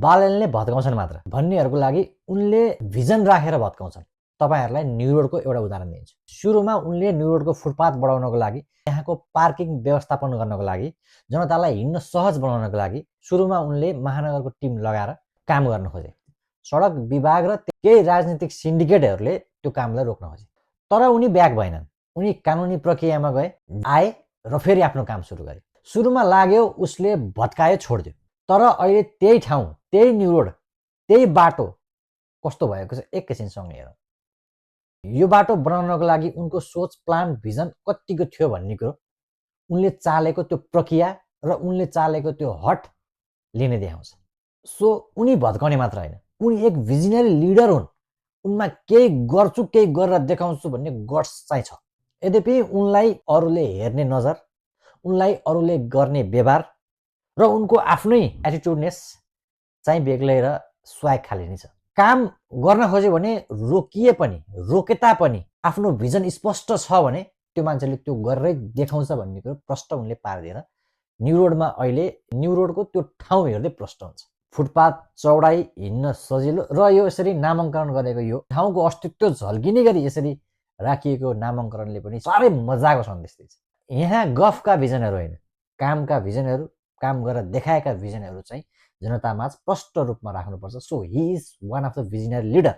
बालनले भत्काउँछन् मात्र भन्नेहरूको लागि उनले भिजन राखेर भत्काउँछन्। तपाईहरुलाई न्यू रोडको एउटा उदाहरण दिन्छु। सुरुमा उनले न्यू रोडको फुटपाथ बढाउनको लागि, यहाँको पार्किङ व्यवस्थापन गर्नको लागि, जनतालाई हिँड्न सहज बनाउनको लागि सुरुमा उनले महानगरको टिम लगाएर काम गर्न खोजे। सडक विभाग र केही राजनीतिक सिन्डिकेटहरूले त्यो कामलाई रोक्न खोजे, तर उनी ब्याक भएनन्। उनी कानुनी प्रक्रियामा गए, आए र फेरि आफ्नो काम सुरु गरे। सुरुमा लाग्यो उसले भत्कायो, छोड्दियो, तर अहिले त्यही ठाउँ, त्यही न्यू रोड, त्यही बाटो कस्तो भएको छ एकैछिनसँग हेरौँ। यो बाटो बनाउनको लागि उनको सोच, प्लान, भिजन कतिको थियो भन्ने कुरो, उनले चालेको त्यो प्रक्रिया र उनले चालेको त्यो हट लिने देखाउँछ। सो उनी भत्काउने मात्र होइन, उनी एक भिजनरी लिडर हुन्। उनमा केही गर्छु, केही गरेर देखाउँछु भन्ने गट्स चाहिँ छ। यद्यपि उनलाई अरूले हेर्ने नजर, उनलाई अरूले गर्ने व्यवहार र उनको आफ्नै एटिट्युडनेस चाहिँ बेग्लै र स्वाग खाली नै छ। काम गर्न खोज्यो भने रोकिए पनि, रोके तापनि आफ्नो भिजन स्पष्ट छ भने त्यो मान्छेले त्यो गरेरै देखाउँछ भन्ने कुरो प्रष्ट उनले पारिदिएर न्यू रोडमा अहिले न्यू रोडको त्यो ठाउँ हेर्दै प्रष्ट हुन्छ। फुटपाथ चौडाइ, हिँड्न सजिलो र यो यसरी नामाङ्करण गरेको यो ठाउँको अस्तित्व झल्किने गरी यसरी राखिएको नामाङ्करणले पनि साह्रै मजाको सन्देश दिन्छ। यहाँ गफका भिजनहरू होइन, कामका भिजनहरू, काम गरेर देखाएका भिजनहरू चाहिँ जनतामा स्पष्ट रूपमा राख्नुपर्छ। So he is one of the visionary leader.